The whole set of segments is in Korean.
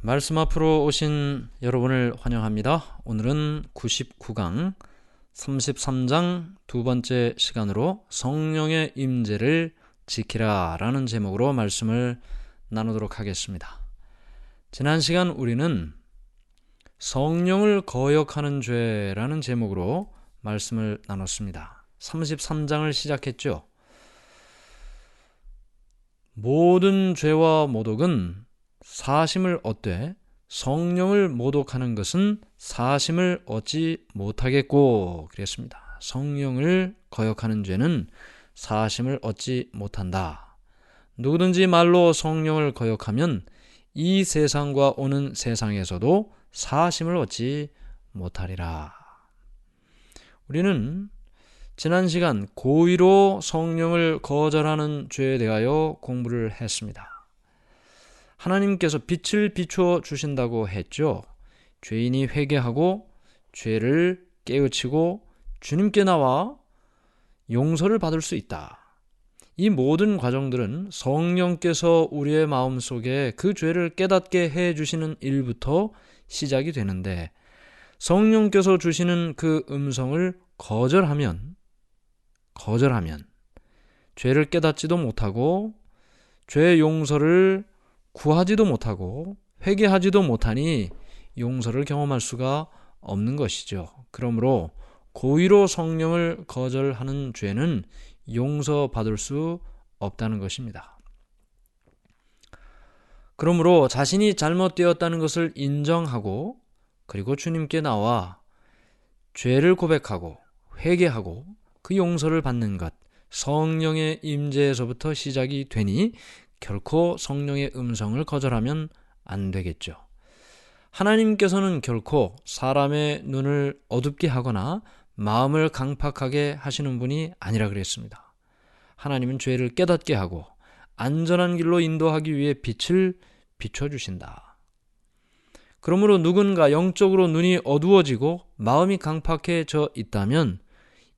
말씀 앞으로 오신 여러분을 환영합니다. 오늘은 99강 33장 두 번째 시간으로 성령의 임재를 지키라 라는 제목으로 말씀을 나누도록 하겠습니다. 지난 시간 우리는 성령을 거역하는 죄라는 제목으로 말씀을 나눴습니다. 33장을 시작했죠. 모든 죄와 모독은 사심을 얻되 성령을 모독하는 것은 사심을 얻지 못하겠고 그랬습니다. 성령을 거역하는 죄는 사심을 얻지 못한다. 누구든지 말로 성령을 거역하면 이 세상과 오는 세상에서도 사심을 얻지 못하리라. 우리는 지난 시간 고의로 성령을 거절하는 죄에 대하여 공부를 했습니다. 하나님께서 빛을 비춰 주신다고 했죠. 죄인이 회개하고 죄를 깨우치고 주님께 나와 용서를 받을 수 있다. 이 모든 과정들은 성령께서 우리의 마음속에 그 죄를 깨닫게 해주시는 일부터 시작이 되는데, 성령께서 주시는 그 음성을 거절하면 죄를 깨닫지도 못하고 죄의 용서를 구하지도 못하고 회개하지도 못하니 용서를 경험할 수가 없는 것이죠. 그러므로 고의로 성령을 거절하는 죄는 용서받을 수 없다는 것입니다. 그러므로 자신이 잘못되었다는 것을 인정하고 그리고 주님께 나와 죄를 고백하고 회개하고 그 용서를 받는 것, 성령의 임재에서부터 시작이 되니 결코 성령의 음성을 거절하면 안 되겠죠. 하나님께서는 결코 사람의 눈을 어둡게 하거나 마음을 강팍하게 하시는 분이 아니라 그랬습니다. 하나님은 죄를 깨닫게 하고 안전한 길로 인도하기 위해 빛을 비춰주신다. 그러므로 누군가 영적으로 눈이 어두워지고 마음이 강팍해져 있다면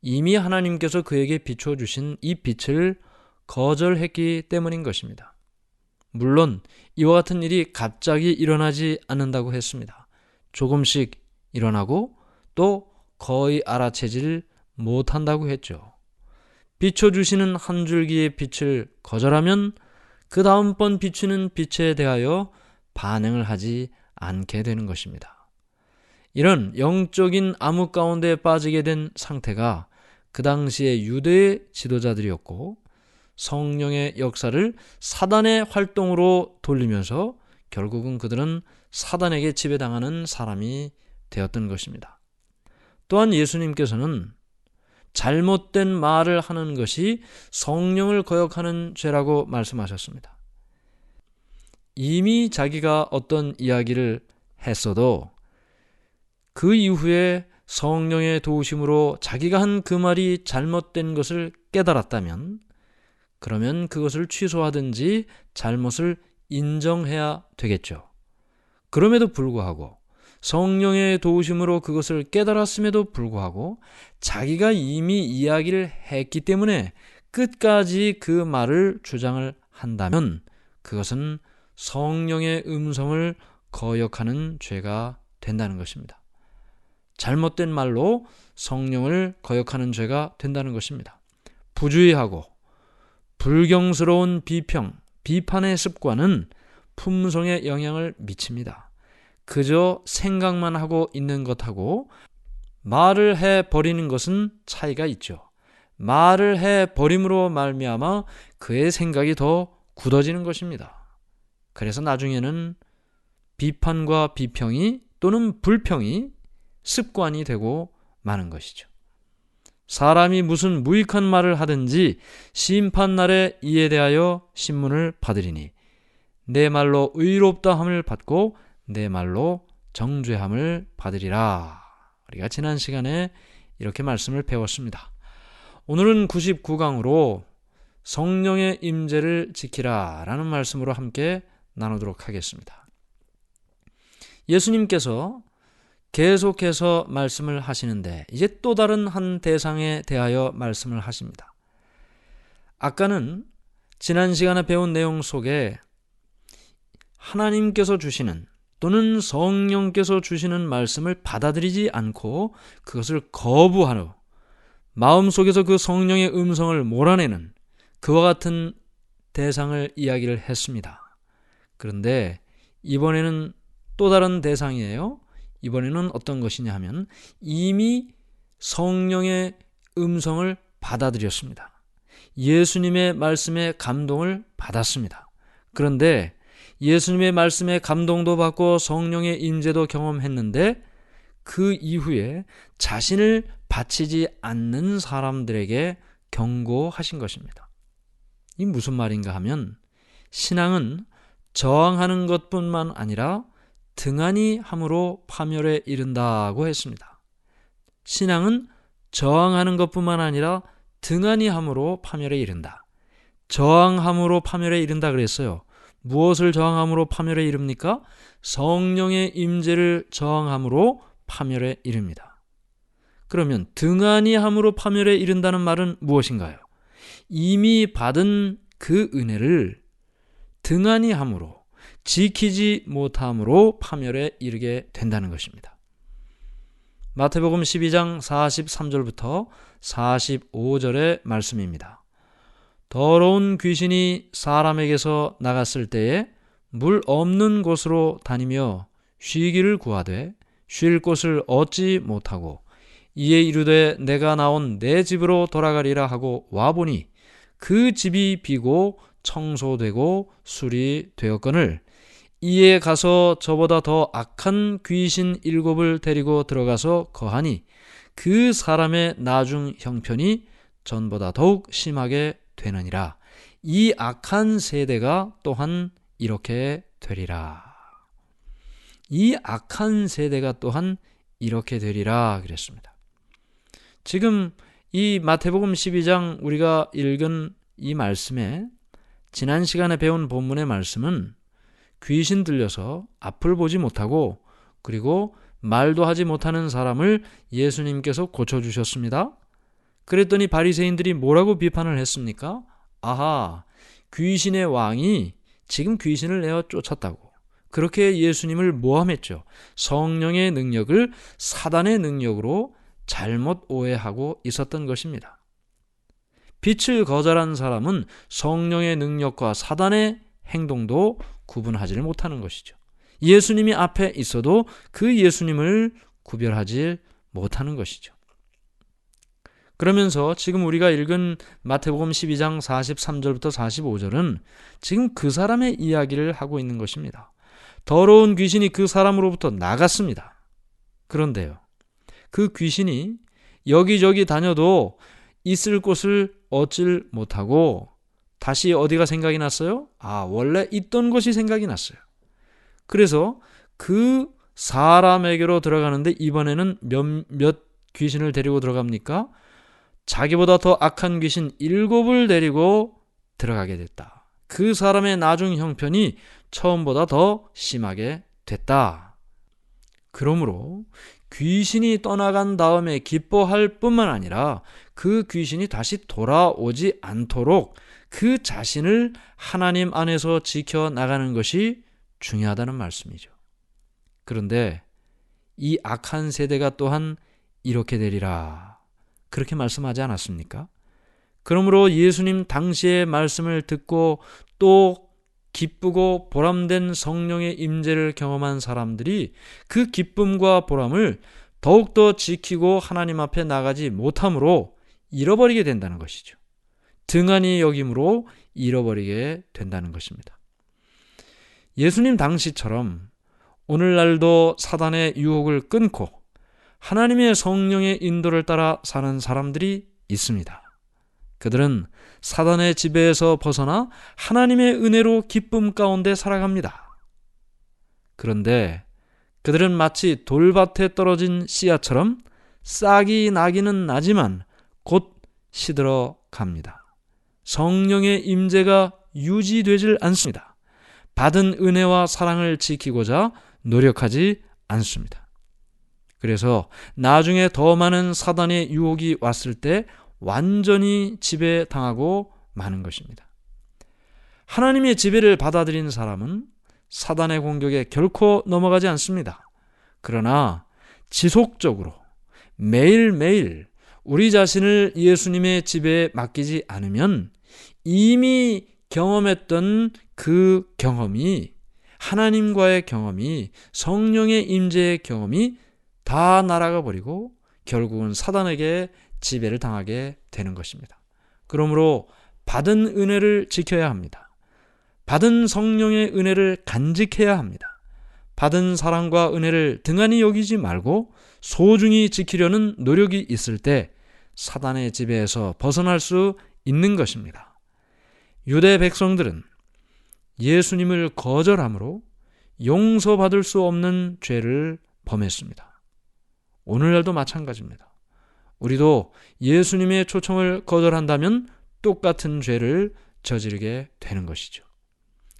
이미 하나님께서 그에게 비춰주신 이 빛을 거절했기 때문인 것입니다. 물론 이와 같은 일이 갑자기 일어나지 않는다고 했습니다. 조금씩 일어나고 또 거의 알아채질 못한다고 했죠. 비춰주시는 한 줄기의 빛을 거절하면 그 다음번 비추는 빛에 대하여 반응을 하지 않게 되는 것입니다. 이런 영적인 암흑 가운데 빠지게 된 상태가 그 당시의 유대의 지도자들이었고, 성령의 역사를 사단의 활동으로 돌리면서 결국은 그들은 사단에게 지배당하는 사람이 되었던 것입니다. 또한 예수님께서는 잘못된 말을 하는 것이 성령을 거역하는 죄라고 말씀하셨습니다. 이미 자기가 어떤 이야기를 했어도 그 이후에 성령의 도우심으로 자기가 한 그 말이 잘못된 것을 깨달았다면 그러면 그것을 취소하든지 잘못을 인정해야 되겠죠. 그럼에도 불구하고 성령의 도우심으로 그것을 깨달았음에도 불구하고 자기가 이미 이야기를 했기 때문에 끝까지 그 말을 주장을 한다면 그것은 성령의 음성을 거역하는 죄가 된다는 것입니다. 잘못된 말로 성령을 거역하는 죄가 된다는 것입니다. 부주의하고 불경스러운 비판의 습관은 품성에 영향을 미칩니다. 그저 생각만 하고 있는 것하고 말을 해버리는 것은 차이가 있죠. 말을 해버림으로 말미암아 그의 생각이 더 굳어지는 것입니다. 그래서 나중에는 비판과 비평이 또는 불평이 습관이 되고 마는 것이죠. 사람이 무슨 무익한 말을 하든지 심판날에 이에 대하여 신문을 받으리니 내 말로 의롭다함을 받고 내 말로 정죄함을 받으리라. 우리가 지난 시간에 이렇게 말씀을 배웠습니다. 오늘은 99강으로 성령의 임재를 지키라 라는 말씀으로 함께 나누도록 하겠습니다. 예수님께서 계속해서 말씀을 하시는데 이제 또 다른 한 대상에 대하여 말씀을 하십니다. 아까는 지난 시간에 배운 내용 속에 하나님께서 주시는 또는 성령께서 주시는 말씀을 받아들이지 않고 그것을 거부하는, 마음속에서 그 성령의 음성을 몰아내는 그와 같은 대상을 이야기를 했습니다. 그런데 이번에는 또 다른 대상이에요. 이번에는 어떤 것이냐 하면 이미 성령의 음성을 받아들였습니다. 예수님의 말씀에 감동을 받았습니다. 그런데 예수님의 말씀에 감동도 받고 성령의 임재도 경험했는데 그 이후에 자신을 바치지 않는 사람들에게 경고하신 것입니다. 이 무슨 말인가 하면 신앙은 저항하는 것뿐만 아니라 등한히 함으로 파멸에 이른다고 했습니다. 신앙은 저항하는 것뿐만 아니라 등한히 함으로 파멸에 이른다. 저항함으로 파멸에 이른다 그랬어요. 무엇을 저항함으로 파멸에 이릅니까? 성령의 임재를 저항함으로 파멸에 이릅니다. 그러면 등한히 함으로 파멸에 이른다는 말은 무엇인가요? 이미 받은 그 은혜를 등한히 함으로, 지키지 못함으로 파멸에 이르게 된다는 것입니다. 마태복음 12장 43절부터 45절의 말씀입니다. 더러운 귀신이 사람에게서 나갔을 때에 물 없는 곳으로 다니며 쉬기를 구하되 쉴 곳을 얻지 못하고 이에 이르되 내가 나온 내 집으로 돌아가리라 하고 와보니 그 집이 비고 청소되고 수리되었거늘 이에 가서 저보다 더 악한 귀신 7을 데리고 들어가서 거하니 그 사람의 나중 형편이 전보다 더욱 심하게 되느니라. 이 악한 세대가 또한 이렇게 되리라. 이 악한 세대가 또한 이렇게 되리라 그랬습니다. 지금 이 마태복음 12장 우리가 읽은 이 말씀에 지난 시간에 배운 본문의 말씀은 귀신 들려서 앞을 보지 못하고 그리고 말도 하지 못하는 사람을 예수님께서 고쳐주셨습니다. 그랬더니 바리새인들이 뭐라고 비판을 했습니까? 아하, 귀신의 왕이 지금 귀신을 내어 쫓았다고. 그렇게 예수님을 모함했죠. 성령의 능력을 사단의 능력으로 잘못 오해하고 있었던 것입니다. 빛을 거절한 사람은 성령의 능력과 사단의 행동도 구분하지를 못하는 것이죠. 예수님이 앞에 있어도 그 예수님을 구별하지 못하는 것이죠. 그러면서 지금 우리가 읽은 마태복음 12장 43절부터 45절은 지금 그 사람의 이야기를 하고 있는 것입니다. 더러운 귀신이 그 사람으로부터 나갔습니다. 그런데요, 그 귀신이 여기저기 다녀도 있을 곳을 얻질 못하고 다시 어디가 생각이 났어요? 원래 있던 곳이 생각이 났어요. 그래서 그 사람에게로 들어가는데 이번에는 몇 귀신을 데리고 들어갑니까? 자기보다 더 악한 귀신 7을 데리고 들어가게 됐다. 그 사람의 나중 형편이 처음보다 더 심하게 됐다. 그러므로 귀신이 떠나간 다음에 기뻐할 뿐만 아니라 그 귀신이 다시 돌아오지 않도록 그 자신을 하나님 안에서 지켜나가는 것이 중요하다는 말씀이죠. 그런데 이 악한 세대가 또한 이렇게 되리라. 그렇게 말씀하지 않았습니까? 그러므로 예수님 당시의 말씀을 듣고 또 기쁘고 보람된 성령의 임재를 경험한 사람들이 그 기쁨과 보람을 더욱더 지키고 하나님 앞에 나가지 못함으로 잃어버리게 된다는 것이죠. 등한히 여김으로 잃어버리게 된다는 것입니다. 예수님 당시처럼 오늘날도 사단의 유혹을 끊고 하나님의 성령의 인도를 따라 사는 사람들이 있습니다. 그들은 사단의 지배에서 벗어나 하나님의 은혜로 기쁨 가운데 살아갑니다. 그런데 그들은 마치 돌밭에 떨어진 씨앗처럼 싹이 나기는 나지만 곧 시들어 갑니다. 성령의 임재가 유지되질 않습니다. 받은 은혜와 사랑을 지키고자 노력하지 않습니다. 그래서 나중에 더 많은 사단의 유혹이 왔을 때 완전히 지배당하고 마는 것입니다. 하나님의 지배를 받아들인 사람은 사단의 공격에 결코 넘어가지 않습니다. 그러나 지속적으로 매일매일 우리 자신을 예수님의 지배에 맡기지 않으면 이미 경험했던 그 경험이, 하나님과의 경험이, 성령의 임재의 경험이 다 날아가 버리고 결국은 사단에게 지배를 당하게 되는 것입니다. 그러므로 받은 은혜를 지켜야 합니다. 받은 성령의 은혜를 간직해야 합니다. 받은 사랑과 은혜를 등한히 여기지 말고 소중히 지키려는 노력이 있을 때 사단의 지배에서 벗어날 수 있는 것입니다. 유대 백성들은 예수님을 거절함으로 용서받을 수 없는 죄를 범했습니다. 오늘날도 마찬가지입니다. 우리도 예수님의 초청을 거절한다면 똑같은 죄를 저지르게 되는 것이죠.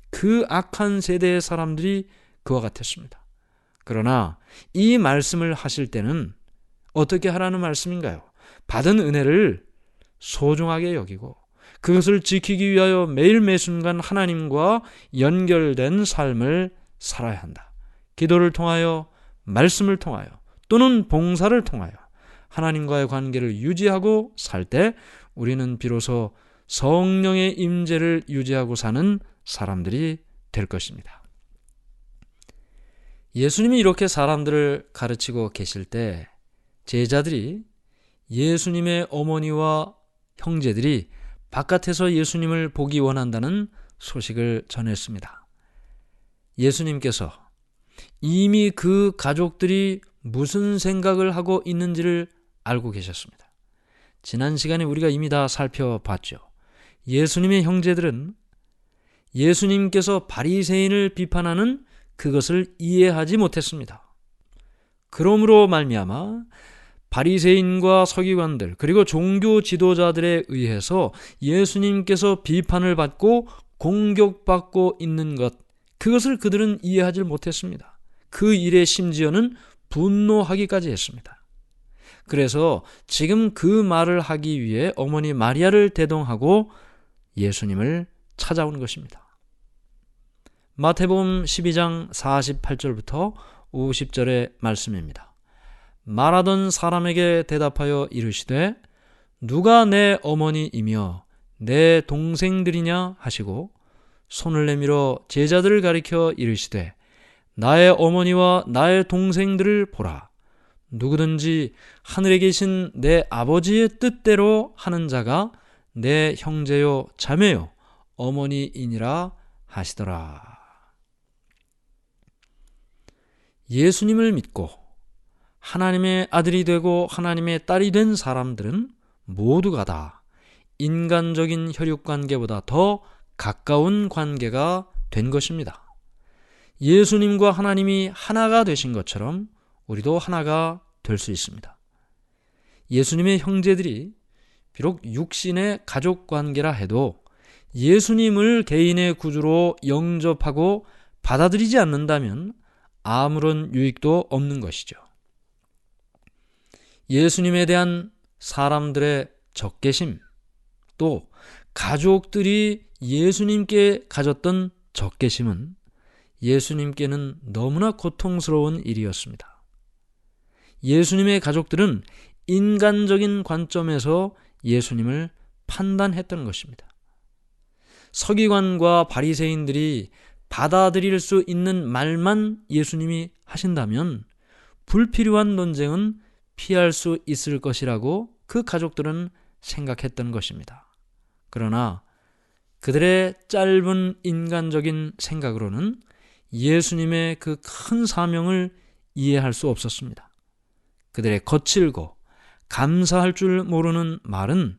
그 악한 세대의 사람들이 그와 같았습니다. 그러나 이 말씀을 하실 때는 어떻게 하라는 말씀인가요? 받은 은혜를 소중하게 여기고 그것을 지키기 위하여 매일 매순간 하나님과 연결된 삶을 살아야 한다. 기도를 통하여, 말씀을 통하여, 또는 봉사를 통하여 하나님과의 관계를 유지하고 살 때 우리는 비로소 성령의 임재를 유지하고 사는 사람들이 될 것입니다. 예수님이 이렇게 사람들을 가르치고 계실 때 제자들이, 예수님의 어머니와 형제들이 바깥에서 예수님을 보기 원한다는 소식을 전했습니다. 예수님께서 이미 그 가족들이 무슨 생각을 하고 있는지를 알고 계셨습니다. 지난 시간에 우리가 이미 다 살펴봤죠. 예수님의 형제들은 예수님께서 바리새인을 비판하는 그것을 이해하지 못했습니다. 그러므로 말미암아 바리새인과 서기관들 그리고 종교 지도자들에 의해서 예수님께서 비판을 받고 공격받고 있는 것, 그것을 그들은 이해하지 못했습니다. 그 일에 심지어는 분노하기까지 했습니다. 그래서 지금 그 말을 하기 위해 어머니 마리아를 대동하고 예수님을 찾아온 것입니다. 마태복음 12장 48절부터 50절의 말씀입니다. 말하던 사람에게 대답하여 이르시되 누가 내 어머니이며 내 동생들이냐 하시고 손을 내밀어 제자들을 가리켜 이르시되 나의 어머니와 나의 동생들을 보라. 누구든지 하늘에 계신 내 아버지의 뜻대로 하는 자가 내 형제요 자매요 어머니이니라 하시더라. 예수님을 믿고 하나님의 아들이 되고 하나님의 딸이 된 사람들은 모두가 다 인간적인 혈육관계보다 더 가까운 관계가 된 것입니다. 예수님과 하나님이 하나가 되신 것처럼 우리도 하나가 될 수 있습니다. 예수님의 형제들이 비록 육신의 가족관계라 해도 예수님을 개인의 구주로 영접하고 받아들이지 않는다면 아무런 유익도 없는 것이죠. 예수님에 대한 사람들의 적개심, 또 가족들이 예수님께 가졌던 적개심은 예수님께는 너무나 고통스러운 일이었습니다. 예수님의 가족들은 인간적인 관점에서 예수님을 판단했던 것입니다. 서기관과 바리새인들이 받아들일 수 있는 말만 예수님이 하신다면 불필요한 논쟁은 피할 수 있을 것이라고 그 가족들은 생각했던 것입니다. 그러나 그들의 짧은 인간적인 생각으로는 예수님의 그 큰 사명을 이해할 수 없었습니다. 그들의 거칠고 감사할 줄 모르는 말은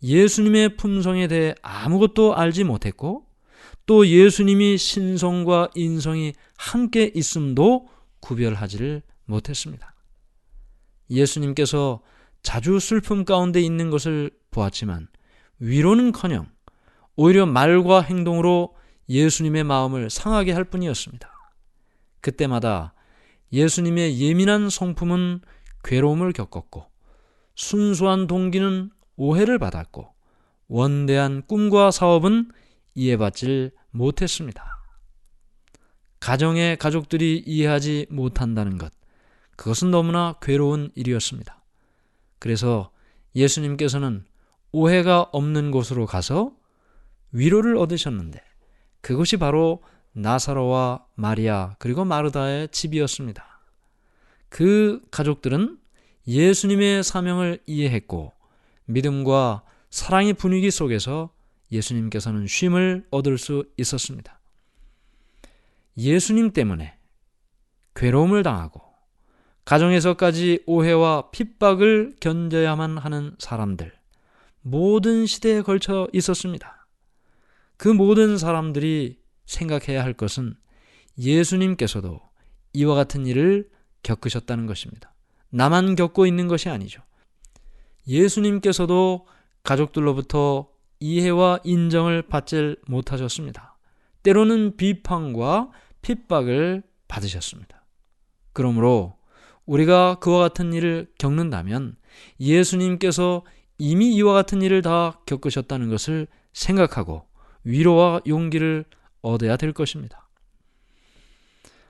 예수님의 품성에 대해 아무것도 알지 못했고 또 예수님이 신성과 인성이 함께 있음도 구별하지를 못했습니다. 예수님께서 자주 슬픔 가운데 있는 것을 보았지만 위로는커녕 오히려 말과 행동으로 예수님의 마음을 상하게 할 뿐이었습니다. 그때마다 예수님의 예민한 성품은 괴로움을 겪었고 순수한 동기는 오해를 받았고 원대한 꿈과 사업은 이해받질 못했습니다. 가정의 가족들이 이해하지 못한다는 것, 그것은 너무나 괴로운 일이었습니다. 그래서 예수님께서는 오해가 없는 곳으로 가서 위로를 얻으셨는데 그것이 바로 나사로와 마리아 그리고 마르다의 집이었습니다. 그 가족들은 예수님의 사명을 이해했고 믿음과 사랑의 분위기 속에서 예수님께서는 쉼을 얻을 수 있었습니다. 예수님 때문에 괴로움을 당하고 가정에서까지 오해와 핍박을 견뎌야만 하는 사람들, 모든 시대에 걸쳐 있었습니다. 그 모든 사람들이 생각해야 할 것은 예수님께서도 이와 같은 일을 겪으셨다는 것입니다. 나만 겪고 있는 것이 아니죠. 예수님께서도 가족들로부터 이해와 인정을 받지 못하셨습니다. 때로는 비판과 핍박을 받으셨습니다. 그러므로 우리가 그와 같은 일을 겪는다면 예수님께서 이미 이와 같은 일을 다 겪으셨다는 것을 생각하고 위로와 용기를 얻어야 될 것입니다.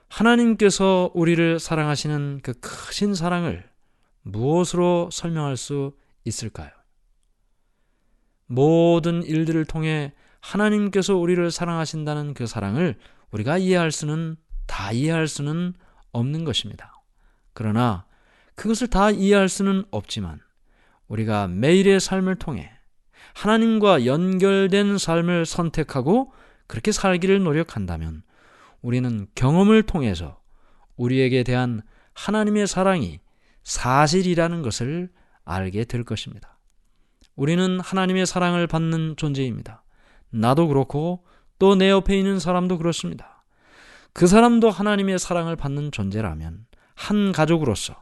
하나님께서 우리를 사랑하시는 그 크신 사랑을 무엇으로 설명할 수 있을까요? 모든 일들을 통해 하나님께서 우리를 사랑하신다는 그 사랑을 우리가 다 이해할 수는 없는 것입니다. 그러나 그것을 다 이해할 수는 없지만 우리가 매일의 삶을 통해 하나님과 연결된 삶을 선택하고 그렇게 살기를 노력한다면 우리는 경험을 통해서 우리에게 대한 하나님의 사랑이 사실이라는 것을 알게 될 것입니다. 우리는 하나님의 사랑을 받는 존재입니다. 나도 그렇고 또 내 옆에 있는 사람도 그렇습니다. 그 사람도 하나님의 사랑을 받는 존재라면 한 가족으로서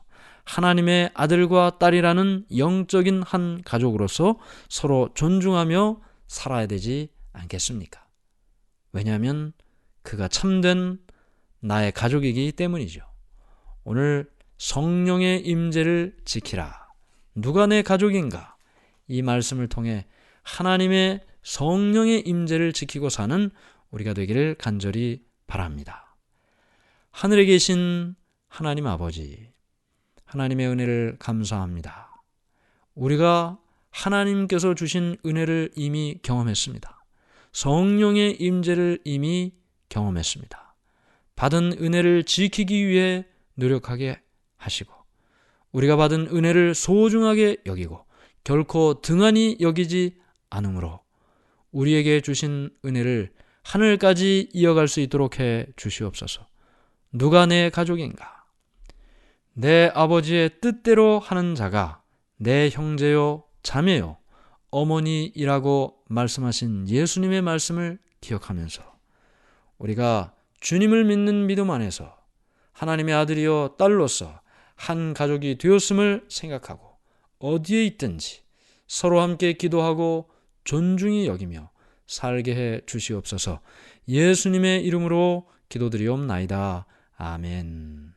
하나님의 아들과 딸이라는 영적인 한 가족으로서 서로 존중하며 살아야 되지 않겠습니까? 왜냐하면 그가 참된 나의 가족이기 때문이죠. 오늘 성령의 임재를 지키라. 누가 내 가족인가? 이 말씀을 통해 하나님의 성령의 임재를 지키고 사는 우리가 되기를 간절히 바랍니다. 하늘에 계신 하나님 아버지, 하나님의 은혜를 감사합니다. 우리가 하나님께서 주신 은혜를 이미 경험했습니다. 성령의 임재를 이미 경험했습니다. 받은 은혜를 지키기 위해 노력하게 하시고 우리가 받은 은혜를 소중하게 여기고 결코 등한히 여기지 않으므로 우리에게 주신 은혜를 하늘까지 이어갈 수 있도록 해 주시옵소서. 누가 내 가족인가? 내 아버지의 뜻대로 하는 자가 내 형제요 자매요 어머니이라고 말씀하신 예수님의 말씀을 기억하면서 우리가 주님을 믿는 믿음 안에서 하나님의 아들이요 딸로서 한 가족이 되었음을 생각하고 어디에 있든지 서로 함께 기도하고 존중히 여기며 살게 해 주시옵소서. 예수님의 이름으로 기도드리옵나이다. 아멘.